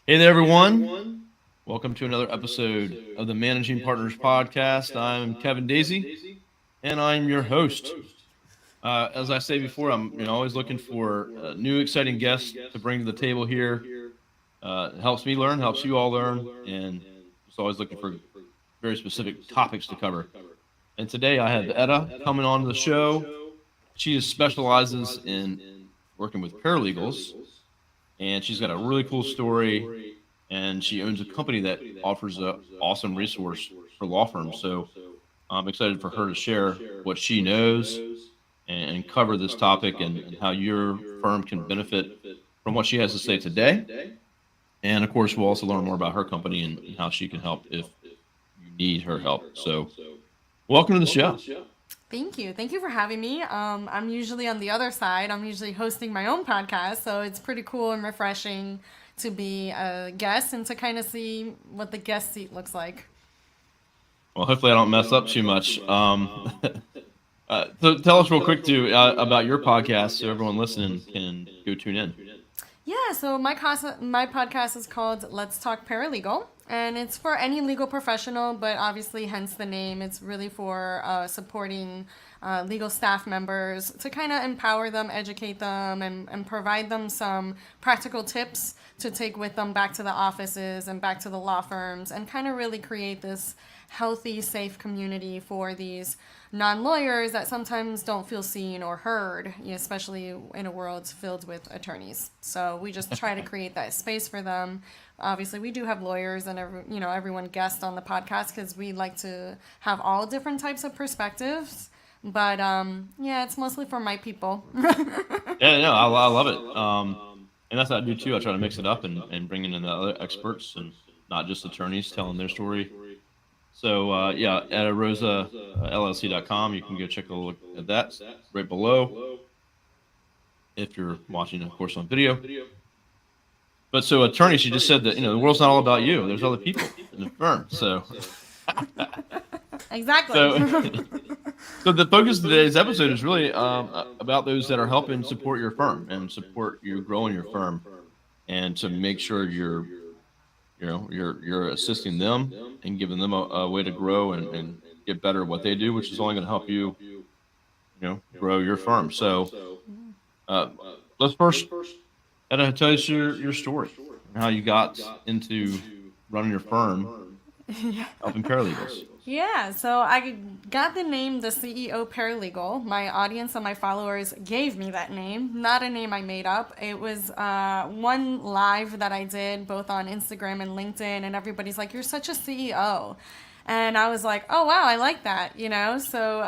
Hey there, everyone. Welcome to another episode of the Managing Partners Podcast. I'm Kevin Daisey, and I'm your host. As I say before, I'm always looking for new, exciting guests to bring to the table here. It helps me learn, helps you all learn, and just always looking for very specific topics to cover. And today I have Eda coming on the show. She specializes in working with paralegals, and she's got a really cool story, and she owns a company that offers an awesome resource for law firms. So I'm excited for her to share what she knows and cover this topic, and how your firm can benefit from what she has to say today. And of course, we'll also learn more about her company and how she can help if you need her help. So welcome to the show. Thank you. Thank you for having me. I'm usually on the other side. I'm usually hosting my own podcast, so it's pretty cool and refreshing to be a guest and to kind of see what the guest seat looks like. Well, hopefully I don't mess up too much. So tell us real quick too about your podcast, so everyone listening can go tune in. Yeah, so my podcast is called Let's Talk Paralegal, and it's for any legal professional, but obviously, hence the name, it's really for supporting legal staff members to kind of empower them, educate them, and provide them some practical tips to take with them back to the offices and back to the law firms, and kind of really create this healthy, safe community for these non-lawyers that sometimes don't feel seen or heard, especially in a world filled with attorneys. So we just try to create that space for them. Obviously, we do have lawyers and everyone guest on the podcast because we like to have all different types of perspectives. But yeah, it's mostly for my people. Yeah, no, I love it. And that's what I do too. I try to mix it up and bring in the other experts and not just attorneys telling their story. So yeah, at Rosa LLC.com, you can go check a look at that right below if you're watching, of course, on video. But so attorneys, you just said that the world's not all about you. There's other people in the firm. So Exactly. so the focus of today's episode is really about those that are helping support your firm and support you growing your firm, and to make sure you're assisting them and giving them a way to grow and get better at what they do, which is only going to help you, grow your firm. So uh, let's first tell us your story and how you got into running your firm, helping paralegals. Yeah, so I got the name the CEO Paralegal. My audience and my followers gave me that name, not a name I made up. It was one live that I did both on Instagram and LinkedIn, and everybody's like, "You're such a CEO." And I was like, "Oh, wow, I like that." So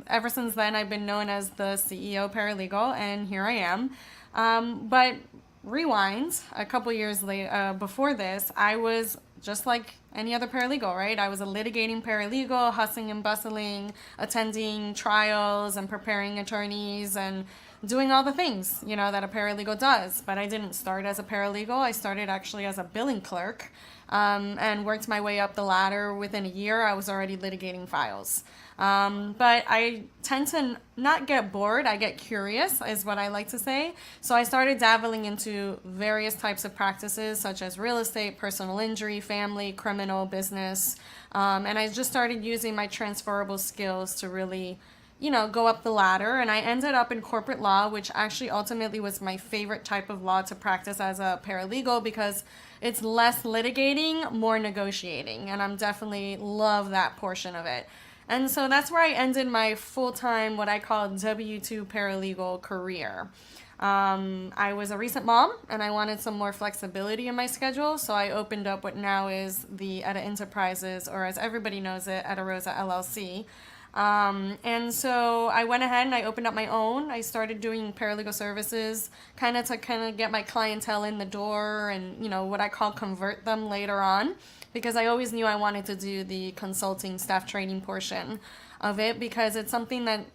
ever since then, I've been known as the CEO Paralegal, and here I am. But rewind a couple years later, before this, I was just like any other paralegal, right? I was a litigating paralegal, hustling and bustling, attending trials and preparing attorneys and doing all the things, that a paralegal does. But I didn't start as a paralegal. I started actually as a billing clerk, and worked my way up the ladder. Within a year, I was already litigating files. But I tend to not get bored. I get curious, is what I like to say. So I started dabbling into various types of practices, such as real estate, personal injury, family, criminal, business. And I just started using my transferable skills to really, go up the ladder. And I ended up in corporate law, which actually ultimately was my favorite type of law to practice as a paralegal, because it's less litigating, more negotiating. And I'm definitely love that portion of it. And so that's where I ended my full-time, what I call W-2 paralegal career. I was a recent mom, and I wanted some more flexibility in my schedule, so I opened up what now is the Eda Enterprises, or as everybody knows it, Eda Rosa LLC. And so I went ahead and I opened up my own. I started doing paralegal services, to get my clientele in the door and, what I call convert them later on, because I always knew I wanted to do the consulting staff training portion of it, because it's something that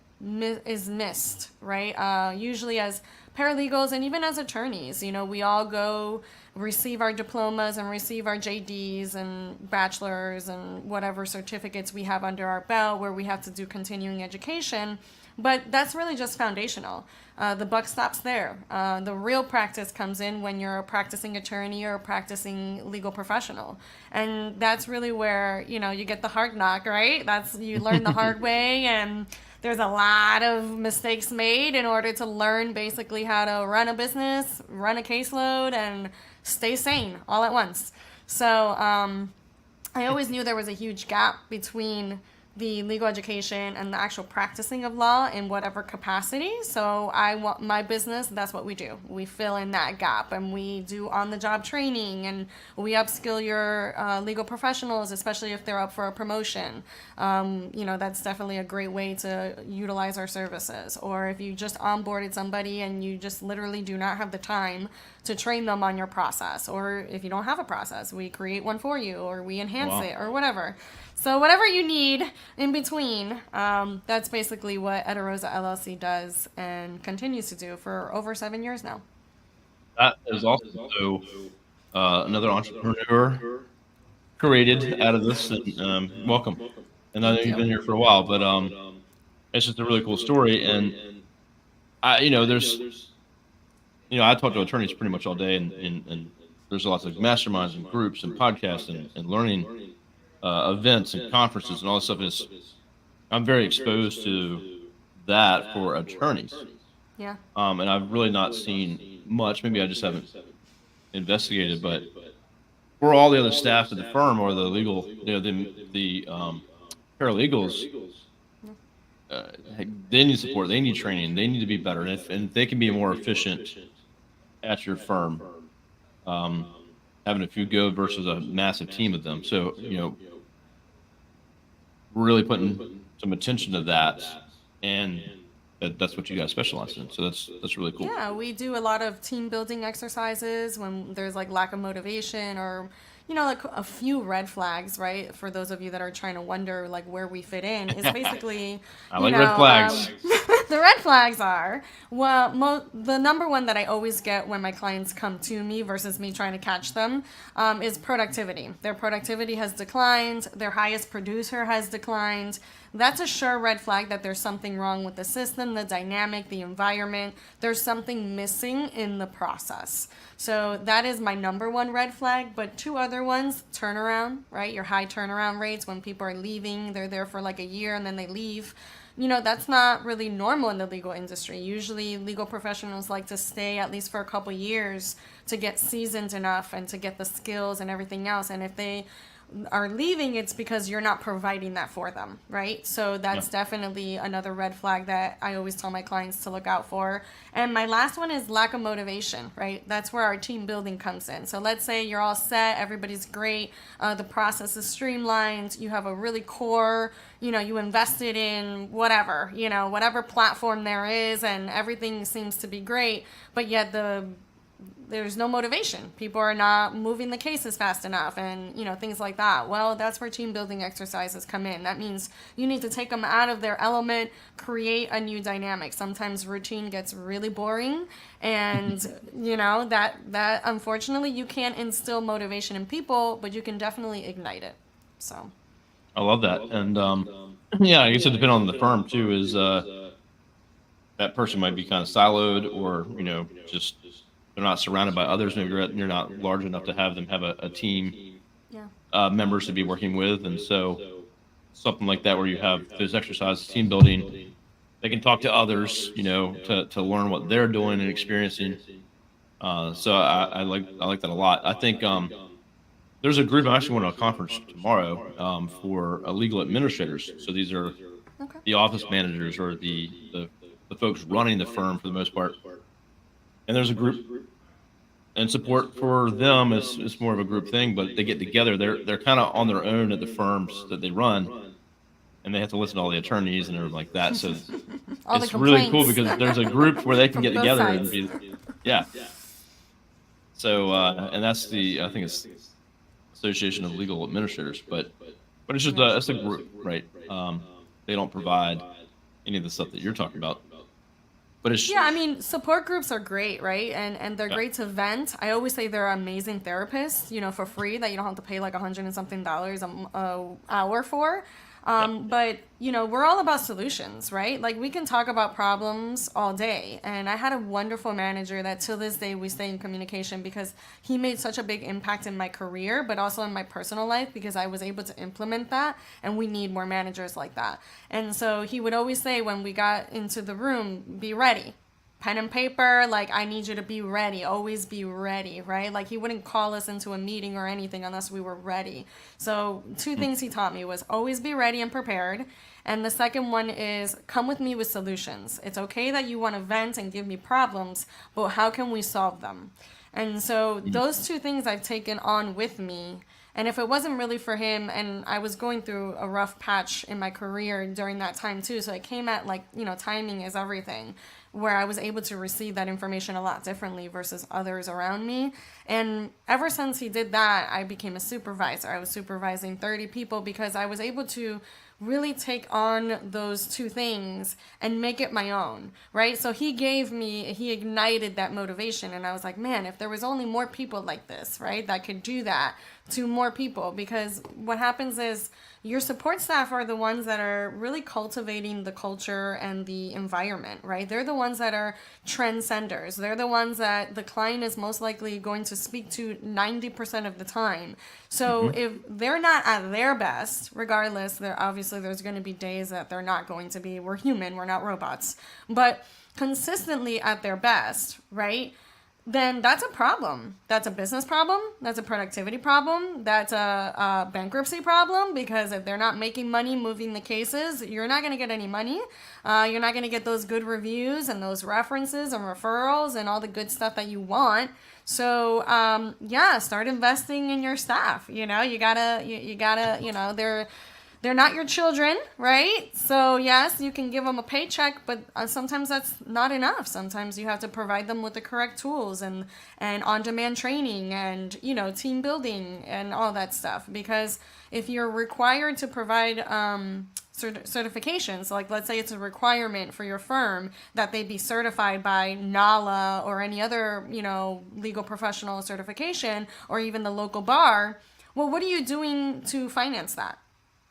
is missed, right? Usually as paralegals and even as attorneys, we all go receive our diplomas and receive our JDs and bachelors and whatever certificates we have under our belt where we have to do continuing education. But that's really just foundational. The buck stops there. The real practice comes in when you're a practicing attorney or a practicing legal professional. And that's really where, you get the hard knock, right? You learn the hard way, and there's a lot of mistakes made in order to learn basically how to run a business, run a caseload, and stay sane all at once. So I always knew there was a huge gap between the legal education and the actual practicing of law in whatever capacity. So I want my business, that's what we do. We fill in that gap, and we do on-the-job training, and we upskill your legal professionals, especially if they're up for a promotion. That's definitely a great way to utilize our services. Or if you just onboarded somebody and you just literally do not have the time to train them on your process, or if you don't have a process, we create one for you, or we enhance it, or whatever. So whatever you need in between, that's basically what Eda Rosa LLC does and continues to do for over 7 years now. That is also another entrepreneur created out of this. And welcome. And I know you've been here for a while, but it's just a really cool story. And I talk to attorneys pretty much all day, and there's lots of masterminds and groups and podcasts and learning events and conferences and all this stuff. I'm very exposed to that for attorneys. Yeah. And I've really not seen much. Maybe I just haven't investigated, but for all the other staff at the firm or the legal, the paralegals, they need support. They need training. They need to be better. And if they can be more efficient at your firm, having a few go versus a massive team of them. So, really putting some attention to that, and that's what you guys specialize in. So that's really cool. Yeah, we do a lot of team building exercises when there's like lack of motivation, or like a few red flags, right? For those of you that are trying to wonder like where we fit in, is basically I like red flags. The red flags are, the number one that I always get when my clients come to me versus me trying to catch them is productivity. Their productivity has declined. Their highest producer has declined. That's a sure red flag that there's something wrong with the system, the dynamic, the environment. There's something missing in the process. So that is my number one red flag. But two other ones, turnaround, right? Your high turnaround rates when people are leaving, they're there for like a year and then they leave. That's not really normal in the legal industry. Usually legal professionals like to stay at least for a couple years to get seasoned enough and to get the skills and everything else. And if they are leaving, it's because you're not providing that for them, right? So that's definitely another red flag that I always tell my clients to look out for. And my last one is lack of motivation, right? That's where our team building comes in. So let's say you're all set, everybody's great, the process is streamlined, you have a really core, you invested in whatever, whatever platform there is, and everything seems to be great, but yet there's no motivation. People are not moving the cases fast enough, and things like that. Well, that's where team building exercises come in. That means you need to take them out of their element, create a new dynamic. Sometimes routine gets really boring, and that unfortunately you can't instill motivation in people, but you can definitely ignite it. So I love that. And I guess it depends on the firm too. Is that person might be kind of siloed, or just they're not surrounded by others. Maybe you're not large enough to have them have a team members to be working with, and so something like that where you have those exercises, team building, they can talk to others, to learn what they're doing and experiencing. So I like that a lot. I think there's a group. I'm actually going to a conference tomorrow for legal administrators. So these are the office managers or the folks running the firm for the most part. And there's a group, and support for them is more of a group thing, but they get together. They're kind of on their own at the firms that they run, and they have to listen to all the attorneys and everything like that. So it's really cool because there's a group where they can get together and be, So and that's I think it's Association of Legal Administrators, but it's just it's a group, right? They don't provide any of the stuff that you're talking about. But support groups are great, right? And they're great to vent. I always say they're amazing therapists, for free, that you don't have to pay like $100 and something an hour for. But, we're all about solutions, right? Like, we can talk about problems all day. And I had a wonderful manager that till this day we stay in communication because he made such a big impact in my career, but also in my personal life because I was able to implement that. And we need more managers like that. And so he would always say when we got into the room, be ready. Pen and paper, like, I need you to be ready. Always be ready, right? Like, he wouldn't call us into a meeting or anything unless we were ready. So 2 things he taught me was always be ready and prepared. And the second one is come with me with solutions. It's okay that you want to vent and give me problems, but how can we solve them? And so those 2 things I've taken on with me. And if it wasn't really for him, and I was going through a rough patch in my career during that time too, so it came at timing is everything, where I was able to receive that information a lot differently versus others around me. And ever since he did that, I became a supervisor. I was supervising 30 people because I was able to really take on those 2 things and make it my own, right? So he ignited that motivation. And I was like, man, if there was only more people like this, right, that could do that to more people. Because what happens is your support staff are the ones that are really cultivating the culture and the environment, right? They're the ones that are trendsetters. They're the ones that the client is most likely going to speak to 90% of the time. So if they're not at their best, regardless, there's going to be days that they're not going to be. We're human, we're not robots. But consistently at their best, right? Then that's a problem. That's a business problem. That's a productivity problem. That's a bankruptcy problem, because if they're not making money moving the cases, you're not going to get any money. You're not going to get those good reviews and those references and referrals and all the good stuff that you want. So, start investing in your staff. You gotta, they're not your children, right? So yes, you can give them a paycheck, but sometimes that's not enough. Sometimes you have to provide them with the correct tools and on-demand training and, team building and all that stuff. Because if you're required to provide certifications, like let's say it's a requirement for your firm that they be certified by NALA or any other, legal professional certification, or even the local bar, well, what are you doing to finance that?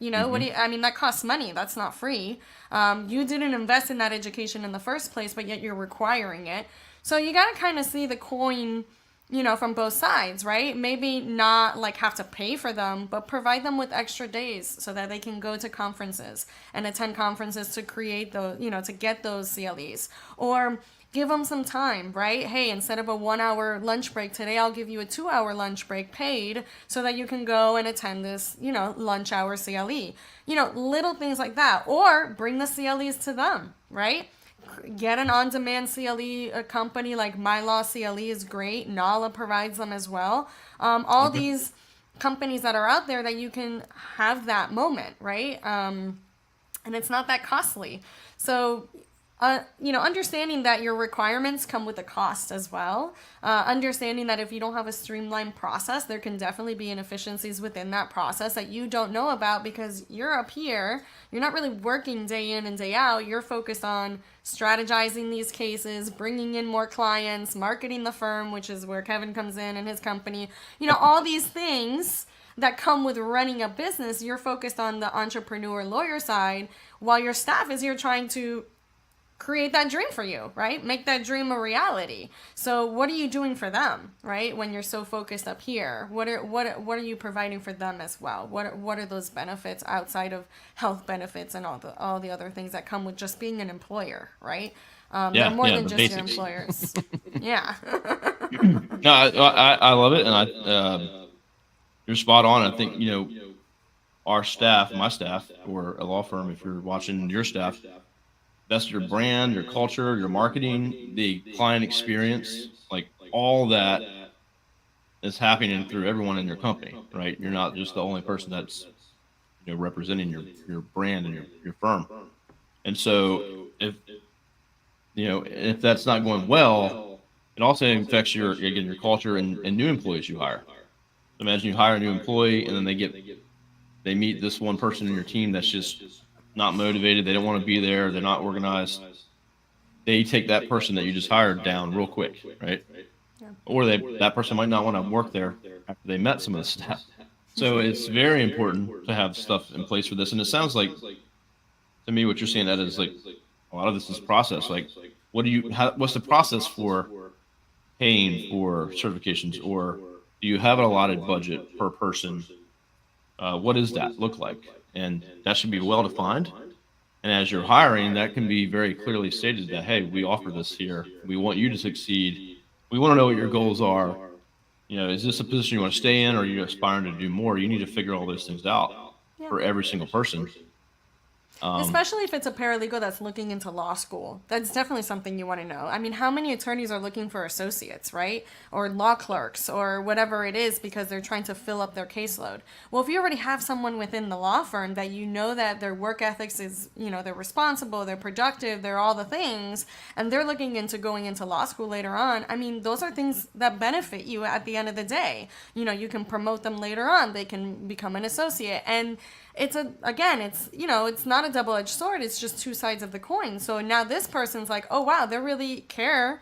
That costs money. That's not free. You didn't invest in that education in the first place, but yet you're requiring it. So you got to kind of see the coin, from both sides, right? Maybe not have to pay for them, but provide them with extra days so that they can go to conferences and attend conferences to create those, to get those CLEs. Or give them some time, right? Hey, instead of a 1-hour lunch break today, I'll give you a 2-hour lunch break paid so that you can go and attend this, lunch hour CLE. Little things like that. Or bring the CLEs to them, right? Get an on-demand CLE company like My Law CLE is great. NALA provides them as well. These companies that are out there that you can have that moment, right? And it's not that costly. So understanding that your requirements come with a cost as well. Understanding that if you don't have a streamlined process, there can definitely be inefficiencies within that process that you don't know about because you're up here. You're not really working day in and day out. You're focused on strategizing these cases, bringing in more clients, marketing the firm, which is where Kevin comes in and his company. All these things that come with running a business. You're focused on the entrepreneur lawyer side, while your staff is here trying to create that dream for you, right? Make that dream a reality. So what are you doing for them, right? When you're so focused up here, what are you providing for them as well? What are those benefits outside of health benefits and all the other things that come with just being an employer, right? They're more than just basics. Your employers. Yeah. No, I love it, and you're spot on. I think our staff, my staff, or a law firm, if you're watching your staff. That's your brand, your culture, your marketing, the client experience, all that is happening through everyone in your company, right? You're not just the only person that's representing your brand and your firm. And so if that's not going well, it also affects your culture and new employees you hire. Imagine you hire a new employee and then they meet this one person in your team that's just not motivated, they don't want to be there, they're not organized. They take that person that you just hired down real quick, right? Yeah. Or that person might not want to work there after they met some of the staff. So it's very important to have stuff in place for this. And it sounds like to me what you're saying, that is like a lot of this is process. Like, what's the process for paying for certifications, or do you have an allotted budget per person? What does that look like? And that should be well defined. And as you're hiring, that can be very clearly stated that, hey, we offer this here. We want you to succeed. We want to know what your goals are. Is this a position you want to stay in, or are you aspiring to do more? You need to figure all those things out for every single person. Especially if it's a paralegal that's looking into law school. That's definitely something you want to know. I mean, how many attorneys are looking for associates, right? Or law clerks or whatever it is because they're trying to fill up their caseload. Well, if you already have someone within the law firm that you know that their work ethics is, they're responsible, they're productive, they're all the things, and they're looking into going into law school later on, I mean, those are things that benefit you at the end of the day. You can promote them later on. They can become an associate. And it's not a double-edged sword. It's just two sides of the coin. So now this person's like, oh, wow, they really care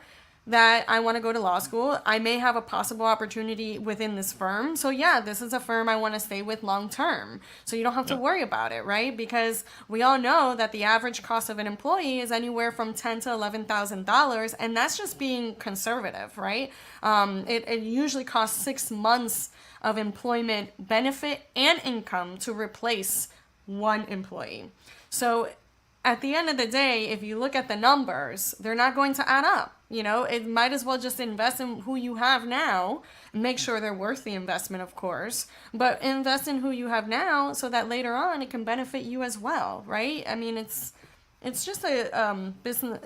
that I want to go to law school. I may have a possible opportunity within this firm. So yeah, this is a firm I want to stay with long term. So you don't have to worry about it, right? Because we all know that the average cost of an employee is anywhere from $10,000 to $11,000, and that's just being conservative, right? It usually costs 6 months of employment benefit and income to replace one employee. So at the end of the day, if you look at the numbers, they're not going to add up. It might as well just invest in who you have now, make sure they're worth the investment, of course, but invest in who you have now so that later on it can benefit you as well, right? I mean, it's just a business,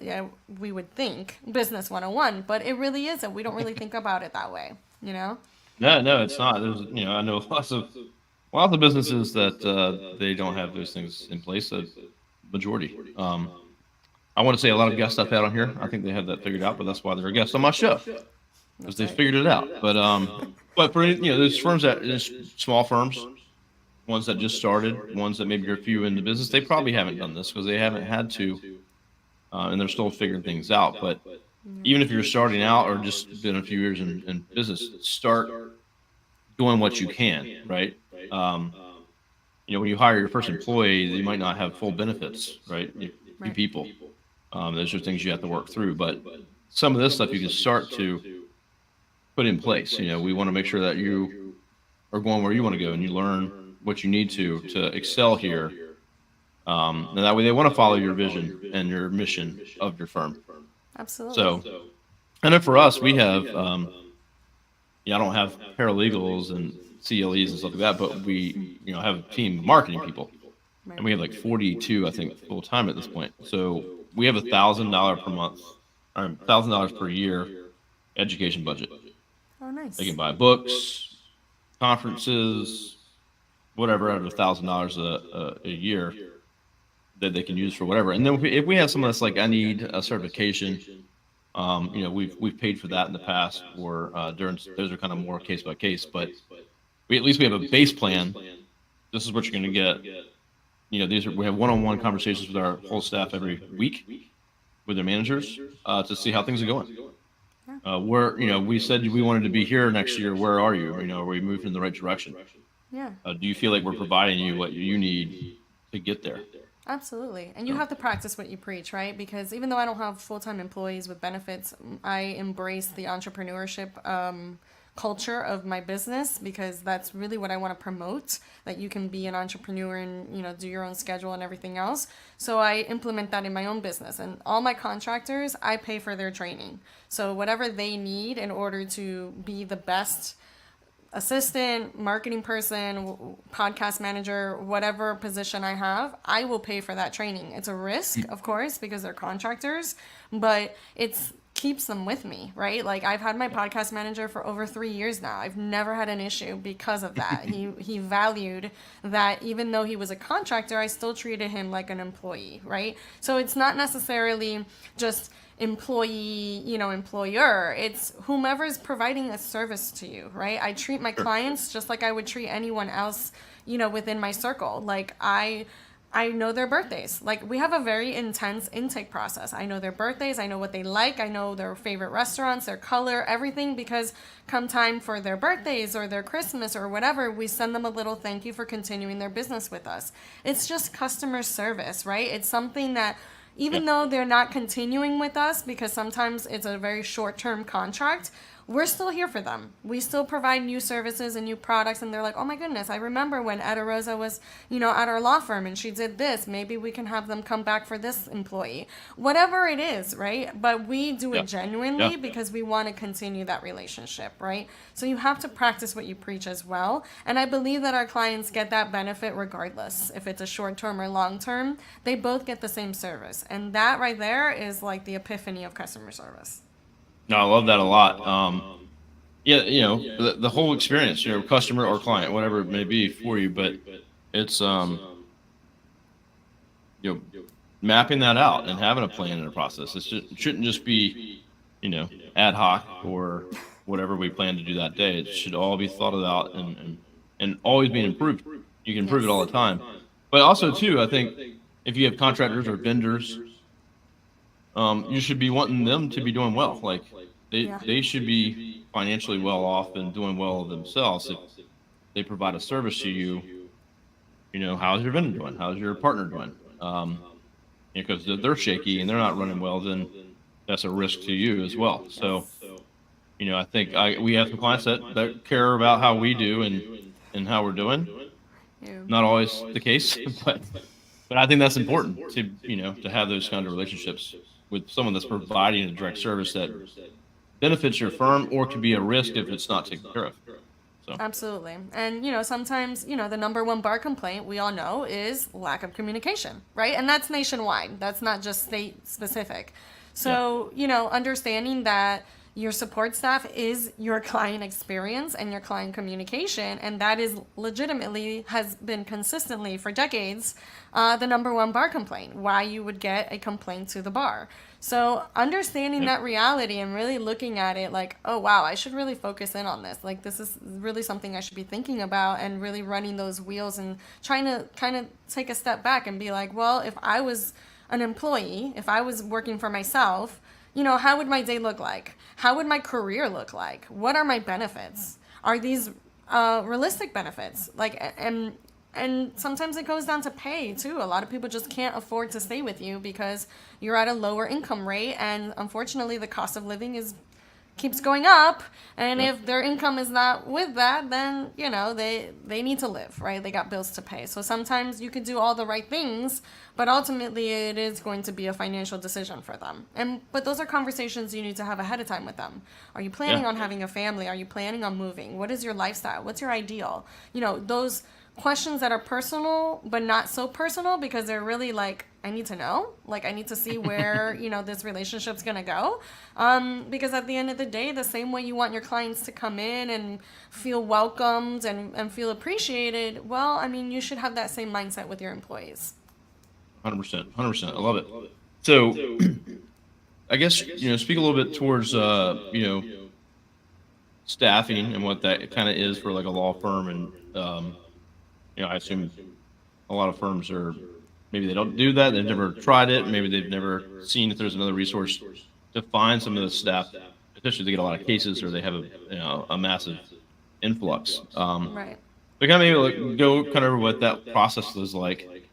we would think, business 101, but it really isn't. We don't really think about it that way, No, it's not. There's, I know lots of businesses that they don't have those things in place. A majority. I want to say a lot of guests I've had on here, I think they have that figured out, but that's why they're a guest on my show, because they figured it out. But for those firms there's small firms, ones that just started, ones that maybe are few in the business, they probably haven't done this because they haven't had to, and they're still figuring things out. But even if you're starting out or just been a few years in business, start doing what you can, right? When you hire your first employee, you might not have full benefits, right? New people. Those are things you have to work through. But some of this stuff you can start to put in place. We want to make sure that you are going where you want to go and you learn what you need to excel here. And that way they want to follow your vision and your mission of your firm. Absolutely. So, and then for us, we have, I don't have paralegals and CLEs and stuff like that, but we, have a team of marketing people, and we have like 42, I think, full time at this point. So we have $1,000 per month, or $1,000 per year education budget. Oh, nice. They can buy books, conferences, whatever, out of $1,000 a year that they can use for whatever. And then if we have someone that's like, I need a certification, we've paid for that in the past, or those are kind of more case by case, but we have a base plan. This is what you're going to get. We have one-on-one conversations with our whole staff every week with their managers to see how things are going. We said we wanted to be here next year. Where are you? Are we moving in the right direction? Yeah. Do you feel like we're providing you what you need to get there? Absolutely. And you have to practice what you preach, right? Because even though I don't have full-time employees with benefits, I embrace the entrepreneurship culture of my business, because that's really what I want to promote, that you can be an entrepreneur and, do your own schedule and everything else. So I implement that in my own business, and all my contractors, I pay for their training. So whatever they need in order to be the best assistant, marketing person, podcast manager, whatever position I have, I will pay for that training. It's a risk, of course, because they're contractors, but it's keeps them with me, right? Like, I've had my podcast manager for over 3 years now. I've never had an issue because of that. He valued that even though he was a contractor, I still treated him like an employee, right? So it's not necessarily just employee, employer. It's whomever is providing a service to you, right? I treat my clients just like I would treat anyone else, within my circle. Like, I I know their birthdays. Like, we have a very intense intake process. I know their birthdays. I know what they like. I know their favorite restaurants, their color, everything, because come time for their birthdays or their Christmas or whatever, we send them a little thank you for continuing their business with us. It's just customer service, right? It's something that even though they're not continuing with us, because sometimes it's a very short-term contract, we're still here for them. We still provide new services and new products, and they're like, oh my goodness, I remember when Eda Rosa was, at our law firm and she did this. Maybe we can have them come back for this employee. Whatever it is, right? But we do it genuinely because we want to continue that relationship, right? So you have to practice what you preach as well. And I believe that our clients get that benefit regardless. If it's a short-term or long-term, they both get the same service. And that right there is like the epiphany of customer service. No, I love that a lot. The whole experience, customer or client, whatever it may be for you, but it's mapping that out and having a plan and a process. It shouldn't just be, ad hoc or whatever we plan to do that day. It should all be thought about and always being improved. You can improve it all the time. But also too, I think if you have contractors or vendors, you should be wanting them to be doing well. Like they should be financially well off and doing well themselves. If they provide a service to you, how's your vendor doing? How's your partner doing? Because they're shaky and they're not running well, then that's a risk to you as well. So, I think we have some clients that care about how we do and how we're doing. Not always the case, but I think that's important to have those kind of relationships with someone that's providing a direct service that benefits your firm or can be a risk if it's not taken care of. So. Absolutely. And, sometimes, the number one bar complaint we all know is lack of communication, right? And that's nationwide. That's not just state specific. So, understanding that your support staff is your client experience and your client communication, and that is legitimately has been consistently for decades the number one bar complaint, why you would get a complaint to the bar. So understanding that reality and really looking at it like, oh wow, I should really focus in on this. Like, this is really something I should be thinking about, and really running those wheels and trying to kind of take a step back and be like, well, if I was an employee, if I was working for myself, how would my day look like? How would my career look like? What are my benefits? Are these realistic benefits? And sometimes it goes down to pay too. A lot of people just can't afford to stay with you because you're at a lower income rate, and unfortunately the cost of living keeps going up, and if their income is not with that, then they need to live, right? They got bills to pay. So sometimes you could do all the right things, but ultimately it is going to be a financial decision for them. But those are conversations you need to have ahead of time with them. Are you planning on having a family? Are you planning on moving? What is your lifestyle? What's your ideal? Those questions that are personal but not so personal, because they're really like, I need to know, like I need to see where this relationship's gonna go, because at the end of the day, the same way you want your clients to come in and feel welcomed and feel appreciated, well, I mean, you should have that same mindset with your employees. 100%. I love it. So I guess speak a little bit towards staffing and what that kind of is for like a law firm. And I assume a lot of firms maybe they don't do that. They've never tried it. Maybe they've never seen if there's another resource to find some of the staff, especially if they get a lot of cases or they have a massive influx. Right. So kind of maybe go kind of over what that process is like,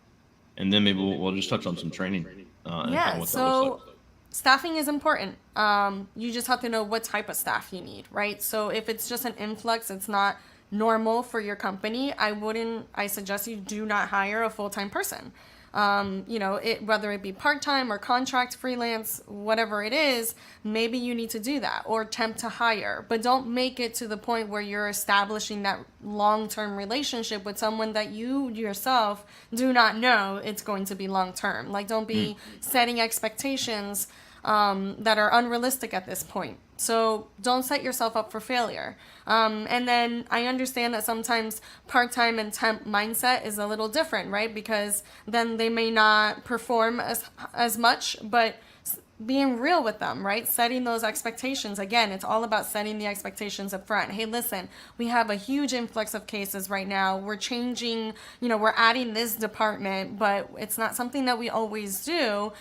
and then maybe we'll just touch on some training. And kind of what that looks like. Staffing is important. You just have to know what type of staff you need, right? So if it's just an influx, it's not normal for your company, I suggest you do not hire a full-time person. Whether it be part-time or contract, freelance, whatever it is, maybe you need to do that, or temp to hire, but don't make it to the point where you're establishing that long-term relationship with someone that you yourself do not know it's going to be long-term. Like, don't be setting expectations that are unrealistic at this point. So don't set yourself up for failure. And then I understand that sometimes part-time and temp mindset is a little different, right? Because then they may not perform as much, but being real with them, right? Setting those expectations. Again, it's all about setting the expectations up front. Hey, listen, we have a huge influx of cases right now. We're changing, we're adding this department, but it's not something that we always do.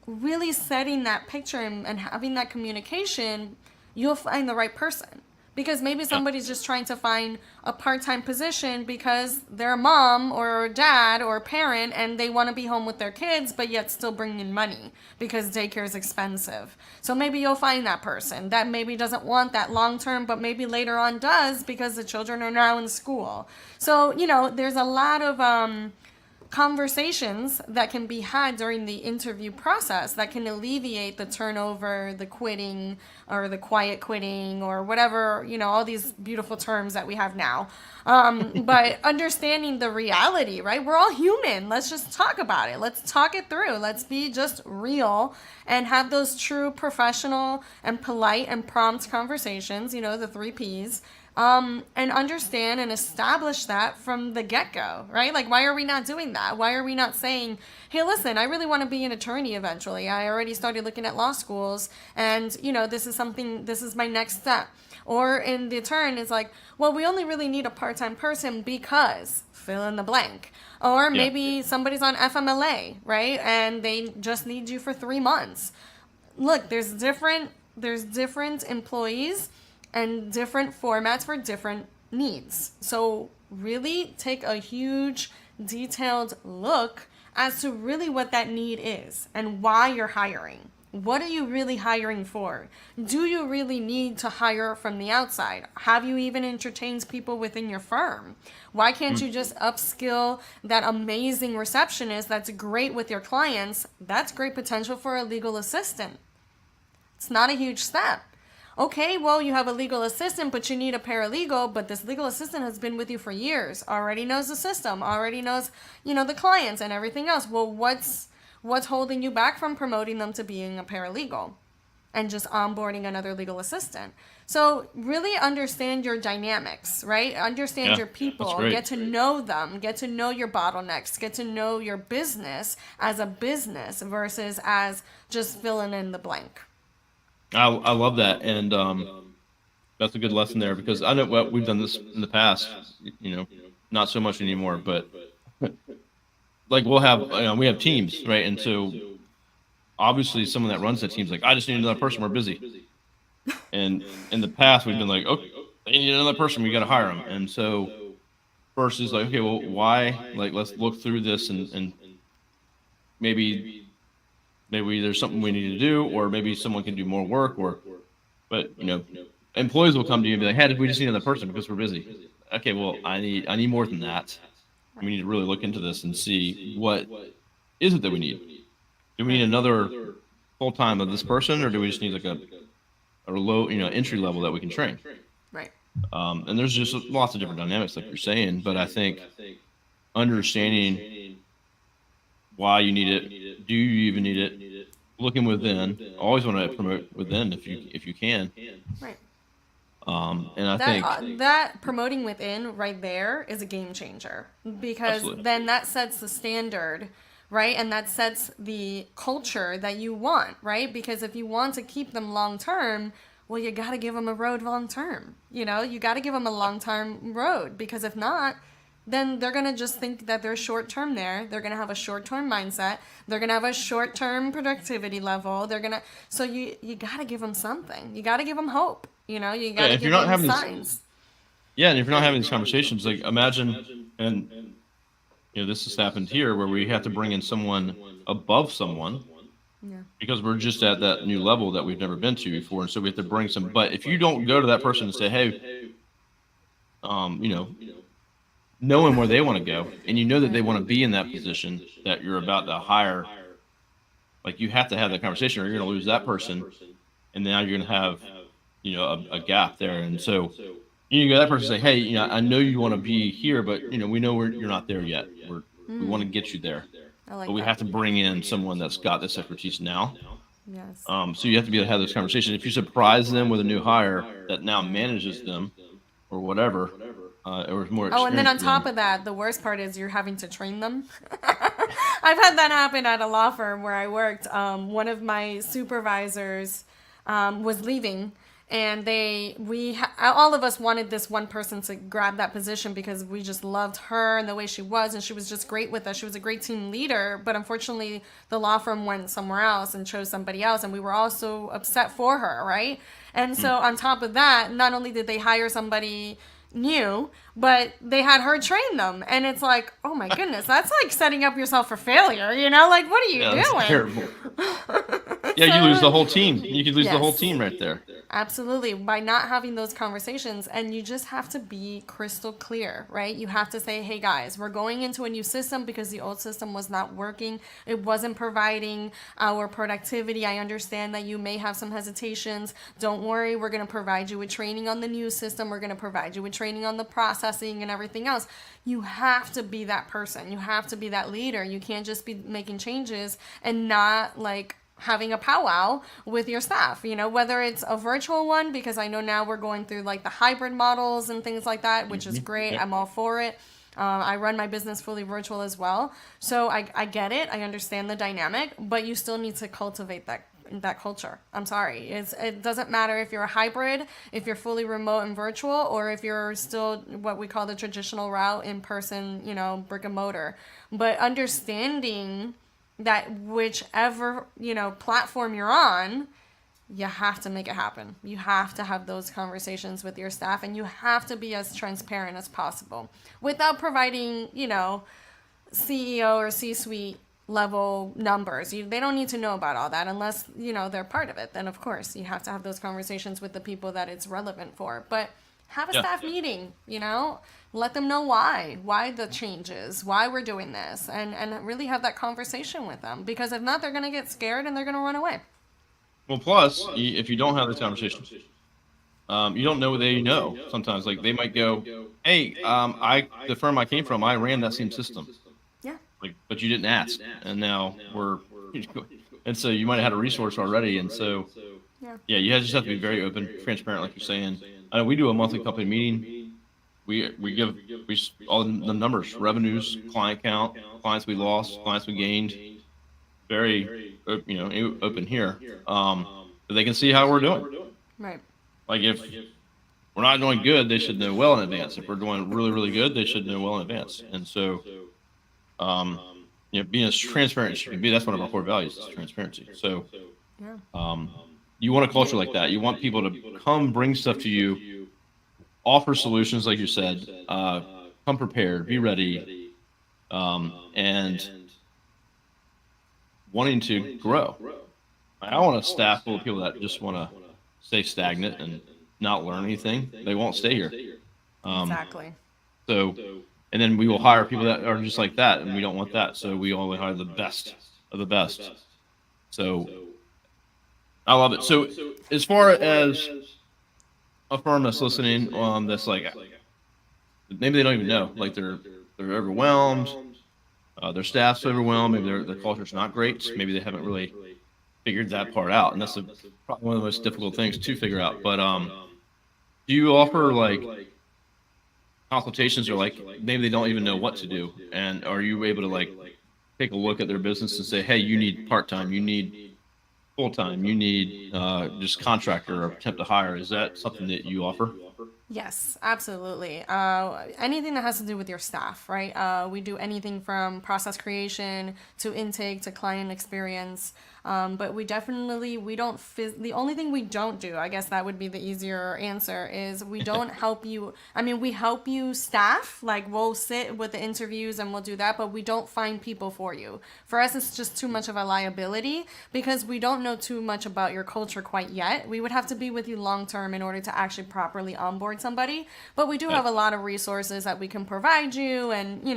Really setting that picture and having that communication, you'll find the right person. Because maybe somebody's just trying to find a part-time position because they're a mom or a dad or a parent and they want to be home with their kids, but yet still bring in money because daycare is expensive. So maybe you'll find that person that maybe doesn't want that long-term, but maybe later on does because the children are now in school. So, there's a lot of conversations that can be had during the interview process that can alleviate the turnover, the quitting, or the quiet quitting, or whatever, all these beautiful terms that we have now. But understanding the reality, right? We're all human. Let's just talk about it. Let's talk it through. Let's be just real and have those true professional and polite and prompt conversations, the 3 Ps. And understand and establish that from the get-go, right? Like, why are we not doing that? Why are we not saying, hey, listen, I really want to be an attorney eventually. I already started looking at law schools and, this is my next step. Or in the turn, it's like, well, we only really need a part-time person because fill in the blank. Or maybe somebody's on FMLA, right? And they just need you for 3 months. Look, there's different employees and different formats for different needs. So really take a huge detailed look as to really what that need is and why you're hiring. What are you really hiring for? Do you really need to hire from the outside? Have you even entertained people within your firm? Why can't you just upskill that amazing receptionist that's great with your clients? That's great potential for a legal assistant. It's not a huge step. Okay, well, you have a legal assistant, but you need a paralegal, but this legal assistant has been with you for years, already knows the system, already knows, the clients and everything else. Well, what's holding you back from promoting them to being a paralegal and just onboarding another legal assistant? So really understand your dynamics, right? Understand your people, get to know them, get to know your bottlenecks, get to know your business as a business versus as just filling in the blank. I love that, and that's a good lesson there because I know we've done this in the past, not so much anymore, but like we have teams, right? And so obviously someone that runs that team's like, I just need another person, we're busy. And in the past we've been like, okay, they need another person, we got to hire them. And so first is like, okay, well, why? Like, let's look through this and maybe there's something we need to do, or maybe someone can do more work, but employees will come to you and be like, hey, we just need another person because we're busy. Okay, well, I need more than that. We need to really look into this and see what is it that we need. Do we need another full time of this person, or do we just need like a low, entry level that we can train? Right. And there's just lots of different dynamics, like you're saying, but I think understanding why you need it, do you even need it, looking within, always want to promote within if you can. Right. And I think that promoting within right there is a game changer because then that sets the standard, right? And that sets the culture that you want, right? Because if you want to keep them long term, well, you got to give them a road long term. You got to give them a long term road because if not, then they're going to just think that they're short-term there. They're going to have a short-term mindset. They're going to have a short-term productivity level. So you got to give them something. You got to give them hope. You got to give them signs. And if you're not having these conversations, like imagine, and this has happened here where we have to bring in someone above someone because we're just at that new level that we've never been to before. And so we have to bring some, but if you don't go to that person and say, hey, knowing where they want to go, and that they want to be in that position that you're about to hire, like you have to have that conversation or you're going to lose that person, and now you're going to have a gap there. And so you go to that person and say, hey, I know you want to be here, but we know you're not there yet. We want to get you there, but we have to bring in someone that's got this expertise now. Yes. So you have to be able to have this conversation. If you surprise them with a new hire that now manages them or whatever, or more. And then on top of that, the worst part is you're having to train them. I've had that happen at a law firm where I worked. One of my supervisors was leaving, and all of us wanted this one person to grab that position because we just loved her and the way she was, and she was just great with us. She was a great team leader, but unfortunately, the law firm went somewhere else and chose somebody else, and we were all so upset for her, right? And so on top of that, not only did they hire somebody new, but they had her train them, and it's like, oh my goodness, that's like setting up yourself for failure, like, what are you doing? That's terrible. Yeah, you lose the whole team. You could lose the whole team right there. Absolutely, by not having those conversations. And you just have to be crystal clear, right? You have to say, hey guys, we're going into a new system because the old system was not working. It wasn't providing our productivity. I understand that you may have some hesitations. Don't worry, we're going to provide you with training on the new system. We're going to provide you with training on the processing and everything else. You have to be that person. You have to be that leader. You can't just be making changes and not like having a powwow with your staff, whether it's a virtual one, because I know now we're going through like the hybrid models and things like that, which is great. Yep. I'm all for it. I run my business fully virtual as well. So I get it. I understand the dynamic, but you still need to cultivate that culture. I'm sorry. It doesn't matter if you're a hybrid, if you're fully remote and virtual, or if you're still what we call the traditional route in person, brick and mortar. But understanding that whichever, platform you're on, you have to make it happen. You have to have those conversations with your staff, and you have to be as transparent as possible without providing, CEO or C-suite level numbers. They don't need to know about all that unless, they're part of it. Then, of course, you have to have those conversations with the people that it's relevant for. But have a staff meeting, let them know why the changes, why we're doing this, and really have that conversation with them. Because if not, they're going to get scared and they're going to run away. Well, plus, if you don't have this conversation, you don't know what they know. Sometimes, like, they might go, hey, the firm I came from, I ran that same system. Yeah. But you didn't ask, and now and so you might have had a resource already, and so, you just have to be very open, transparent, like you're saying. I know we do a monthly company meeting. We give all the numbers, revenues, client count, clients we lost, clients we gained. Very, open here. So they can see how we're doing. Right. Like if we're not doing good, they should know well in advance. If we're doing really, really good, they should know well in advance. And so, being as transparent as you can be, that's one of our core values, is transparency. So, you want a culture like that. You want people to come bring stuff to you, offer solutions, like you said, come prepared, be ready, and wanting to grow. I want a staff full of people that just want to stay stagnant and not learn anything. They won't stay here. Exactly. So, and then we will hire people that are just like that, and we don't want that. So we only hire the best of the best. So I love it. So as far as a firm that's listening, that's like, maybe they don't even know, like they're overwhelmed, their staff's overwhelmed, maybe their culture's not great, maybe they haven't really figured that part out, and that's probably one of the most difficult things to figure out. But do you offer like consultations, or like maybe they don't even know what to do, and are you able to like take a look at their business and say, hey, you need part-time, you need full-time, you need just contractor or attempt to hire? Is that something that you offer? Yes, absolutely. Anything that has to do with your staff, right? We do anything from process creation to intake to client experience. But we don't, the only thing we don't do, I guess that would be the easier answer, is we don't help you. I mean, we help you staff, like we'll sit with the interviews and we'll do that, but we don't find people for you. For us, it's just too much of a liability because we don't know too much about your culture quite yet. We would have to be with you long term in order to actually properly onboard somebody. But we do have a lot of resources that we can provide you, and,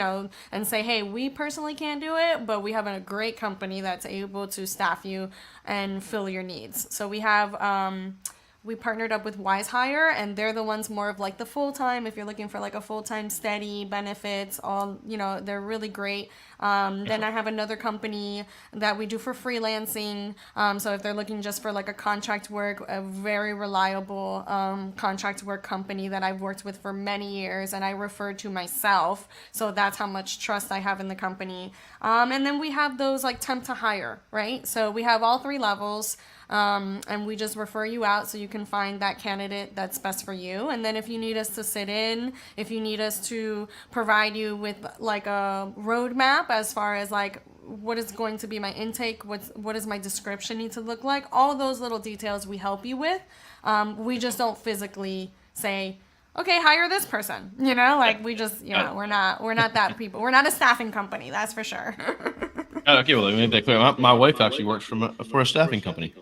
and say, hey, we personally can't do it, but we have a great company that's able to staff you and fill your needs. So we have we partnered up with Wise Hire, and they're the ones more of like the full-time, if you're looking for like a full-time steady benefits, all, they're really great. Then I have another company that we do for freelancing. So if they're looking just for like a contract work, a very reliable contract work company that I've worked with for many years, and I refer to myself. So that's how much trust I have in the company. And then we have those like temp to hire, right? So we have all 3 levels. And we just refer you out so you can find that candidate that's best for you. And then if you need us to sit in, if you need us to provide you with like a roadmap as far as like what is going to be my intake, what does my description need to look like, all those little details we help you with. We just don't physically say, okay, hire this person, like we just, we're not that people. We're not a staffing company, that's for sure. Okay, well, let me make that clear. My wife actually works for a staffing company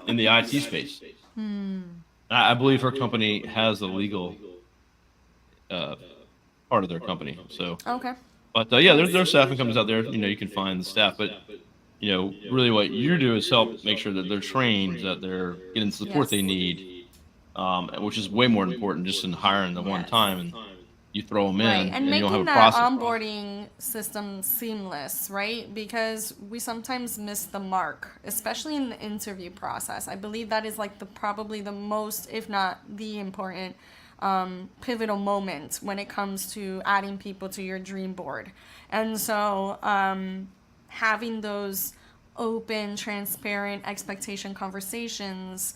in the IT space. I believe her company has the legal part of their company. So okay. But there's staffing companies out there. You can find the staff, but really what you do is help make sure that they're trained, that they're getting the support they need, which is way more important just than hiring them one time and you throw them in, and you making don't have a that process. onboarding system seamless, right? Because we sometimes miss the mark, especially in the interview process. I believe that is like probably the most, if not the important pivotal moment when it comes to adding people to your dream board. And so having those open, transparent expectation conversations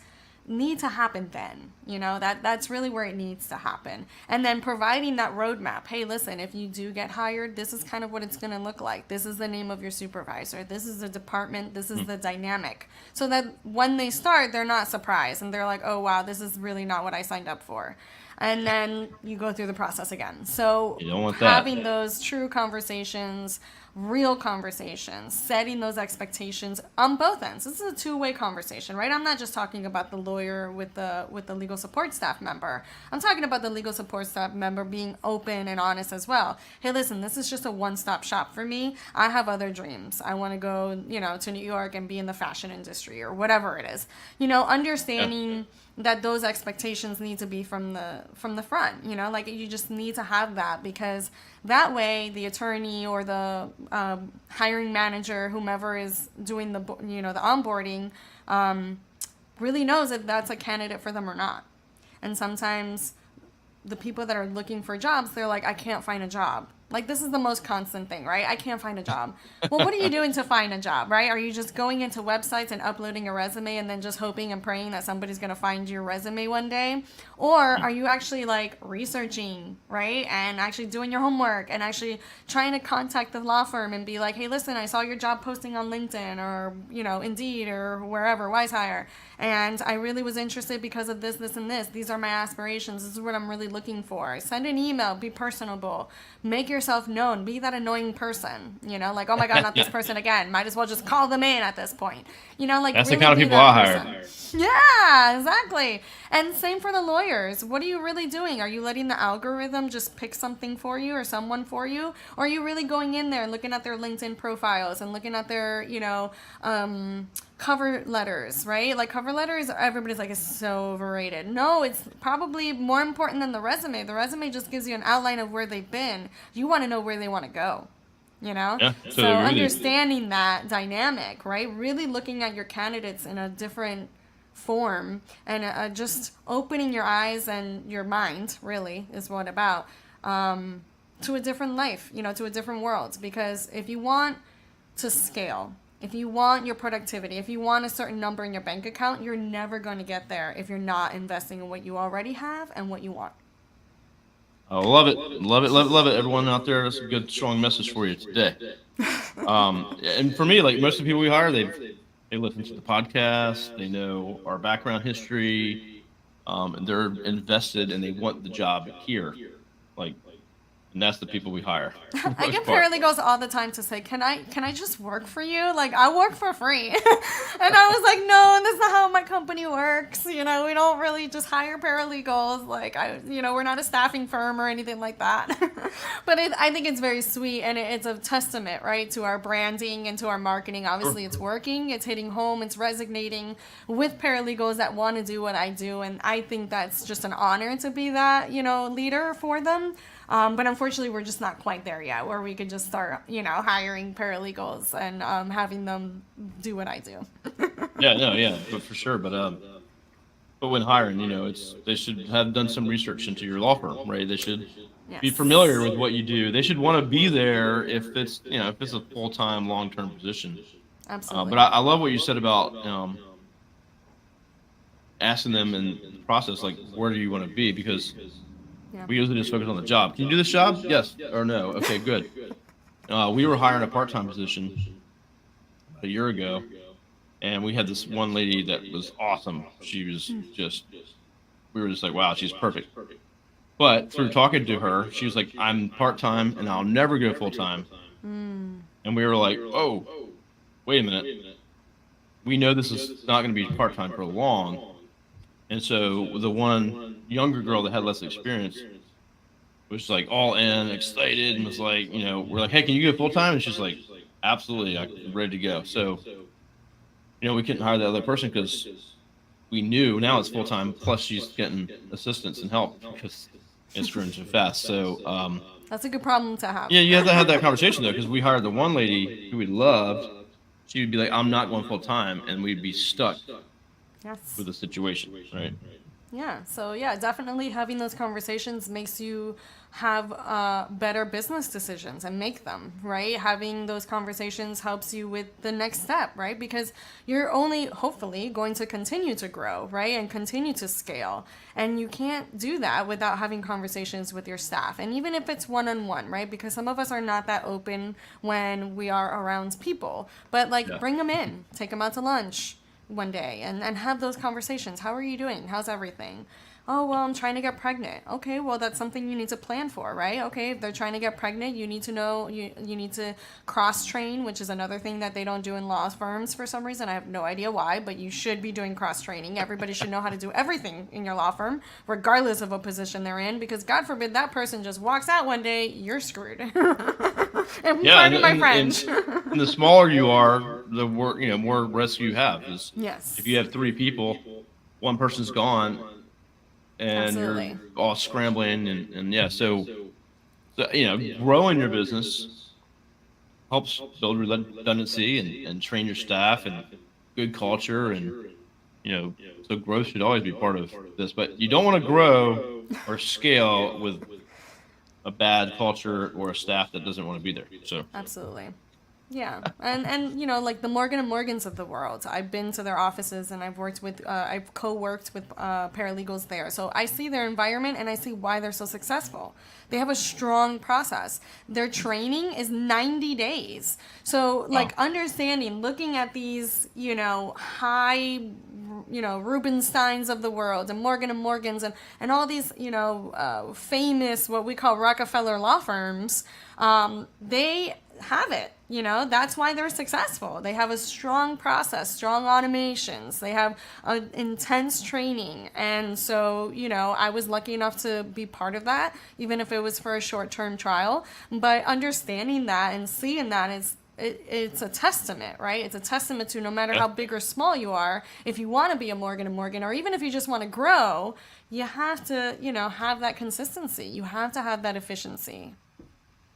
need to happen then. That's really where it needs to happen. And then providing that roadmap. Hey, listen, if you do get hired, this is kind of what it's going to look like. This is the name of your supervisor. This is the department. This is the dynamic. So that when they start, they're not surprised and they're like, oh, wow, this is really not what I signed up for. And then you go through the process again. So you don't want having those true conversations, real conversations, setting those expectations on both ends. This is a two-way conversation, right? I'm not just talking about the lawyer with the legal support staff member. I'm talking about the legal support staff member being open and honest as well. Hey, listen, this is just a one-stop shop for me. I have other dreams. I want to go, to New York and be in the fashion industry or whatever it is. Understanding that those expectations need to be from the front, like you just need to have that, because that way the attorney or the hiring manager, whomever is doing the onboarding, really knows if that's a candidate for them or not. And sometimes the people that are looking for jobs, they're like, I can't find a job. Like, this is the most constant thing, right? I can't find a job. Well, what are you doing to find a job, right? Are you just going into websites and uploading a resume and then just hoping and praying that somebody's going to find your resume one day? Or are you actually, like, researching, right? And actually doing your homework and actually trying to contact the law firm and be like, hey, listen, I saw your job posting on LinkedIn or, Indeed or wherever, Wise Hire. And I really was interested because of this, this, and this. These are my aspirations. This is what I'm really looking for. Send an email. Be personable. Make yourself known. Be that annoying person. Like, oh my God, not this person again. Might as well just call them in at this point. Like, that's really the kind of people I hire. Yeah, exactly. And same for the lawyers. What are you really doing? Are you letting the algorithm just pick something for you or someone for you? Or are you really going in there and looking at their LinkedIn profiles and looking at their, cover letters, right? Like, cover letters, everybody's like, is so overrated. No, it's probably more important than the resume. The resume just gives you an outline of where they've been. You want to know where they want to go, Yeah, so understanding that dynamic, right? Really looking at your candidates in a different form and just opening your eyes and your mind, really, is what about, to a different life, to a different world. Because if you want to scale, if you want your productivity, if you want a certain number in your bank account, you're never going to get there if you're not investing in what you already have and what you want. Oh, love it. Love it. Love it. Love it. Everyone out there, that's a good, strong message for you today. And for me, like most of the people we hire, they listen to the podcast, they know our background history, and they're invested and they want the job here. Like, And that's the people we hire. I get paralegals all the time to say, can I just work for you? Like, I work for free. And I was like, no, that's not how my company works. We don't really just hire paralegals. Like, we're not a staffing firm or anything like that. But I think it's very sweet, and it's a testament, right, to our branding and to our marketing. Obviously, it's working. It's hitting home. It's resonating with paralegals that want to do what I do. And I think that's just an honor to be that, leader for them. But unfortunately, we're just not quite there yet, where we could just start, hiring paralegals and having them do what I do. But for sure. But when hiring, they should have done some research into your law firm, right? They should be familiar with what you do. They should want to be there if it's a full-time, long-term position. Absolutely. But I love what you said about asking them in the process, like, where do you want to be? Because we usually just focus on the job. Can you do this job? Yes or no? Okay, good. We were hiring a part-time position a year ago, and we had this one lady that was awesome. She was we were just like, wow, she's perfect. But through talking to her, she was like, I'm part-time and I'll never go full-time. And we were like, oh, wait a minute. We know this is not going to be part-time for long. And so the one younger girl that had less experience was like all in, excited, and was like, we're like, hey, can you go full time? And she's like, absolutely, I'm ready to go. So, we couldn't hire the other person because we knew now it's full time. Plus, she's getting assistance and help because it's growing so fast. So, that's a good problem to have. Yeah, you have to have that conversation though, because we hired the one lady who we loved. She would be like, I'm not going full time, and we'd be stuck. With the situation, right? Yeah. So definitely having those conversations makes you have better business decisions and make them, right? Having those conversations helps you with the next step, right? Because you're only hopefully going to continue to grow, right? And continue to scale. And you can't do that without having conversations with your staff. And even if it's one-on-one, right? Because some of us are not that open when we are around people, but bring them in, take them out to lunch one day and have those conversations. How are you doing? How's everything? Oh, well, I'm trying to get pregnant. Okay, well, that's something you need to plan for, right? Okay, if they're trying to get pregnant, you need to know, you need to cross-train, which is another thing that they don't do in law firms for some reason. I have no idea why, but you should be doing cross-training. Everybody should know how to do everything in your law firm, regardless of what position they're in, because God forbid that person just walks out one day, you're screwed. And pardon my French. And the smaller you are, the more risk you have. Yes. If you have 3 people, one person's gone, and Absolutely. You're all scrambling, so growing your business helps build redundancy and train your staff and good culture, and so growth should always be part of this. But you don't want to grow or scale with a bad culture or a staff that doesn't want to be there. So absolutely. Yeah, and like the Morgan & Morgans of the world. I've been to their offices and I've co-worked with paralegals there. So I see their environment and I see why they're so successful. They have a strong process. Their training is 90 days. So understanding, looking at these, high, Rubensteins of the world and Morgan & Morgans and all these, famous, what we call Rockefeller law firms, they have it. That's why they're successful. They have a strong process, strong automations. They have intense training. And so, I was lucky enough to be part of that, even if it was for a short-term trial. But understanding that and seeing that it's a testament, right? It's a testament to no matter how big or small you are, if you want to be a Morgan & Morgan, or even if you just want to grow, you have to, have that consistency. You have to have that efficiency.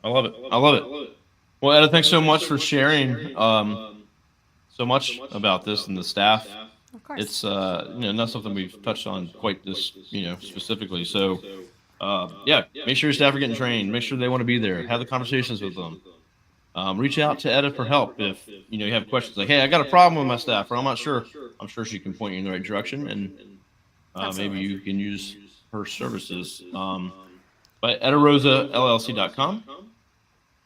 I love it. Well, Eda, thanks so much for sharing so much about this and the staff. Of course. It's not something we've touched on quite this specifically. So make sure your staff are getting trained. Make sure they want to be there. Have the conversations with them. Reach out to Eda for help if you have questions like, hey, I got a problem with my staff, or I'm not sure. I'm sure she can point you in the right direction, and maybe you can use her services. But EdaRosa LLC.com.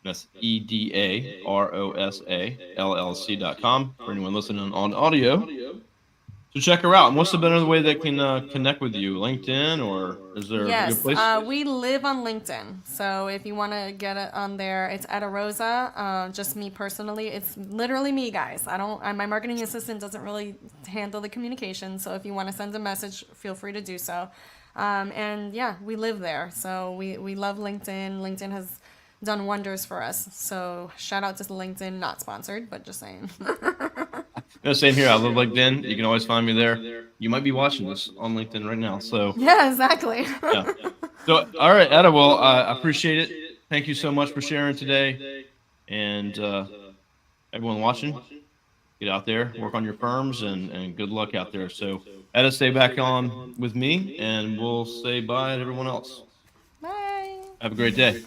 That's EdaRosa LLC.com. For anyone listening on audio, So check her out. And what's the better way they can connect with you? LinkedIn, or is there a Yes, good place? we live on LinkedIn. So if you want to get it on there, it's Eda Rosa. Just me personally, it's literally me, guys. My marketing assistant doesn't really handle the communication. So if you want to send a message, feel free to do so. And yeah, we live there. So we love LinkedIn. LinkedIn has done wonders for us. So shout out to LinkedIn, not sponsored, but just saying. Yeah, same here. I love LinkedIn. You can always find me there. You might be watching this on LinkedIn right now. So Yeah, exactly. yeah. So all right, Eda. Well, I appreciate it. Thank you so much for sharing today. And everyone watching, get out there, work on your firms, and good luck out there. So Eda, stay back on with me, and we'll say bye to everyone else. Bye. Have a great day.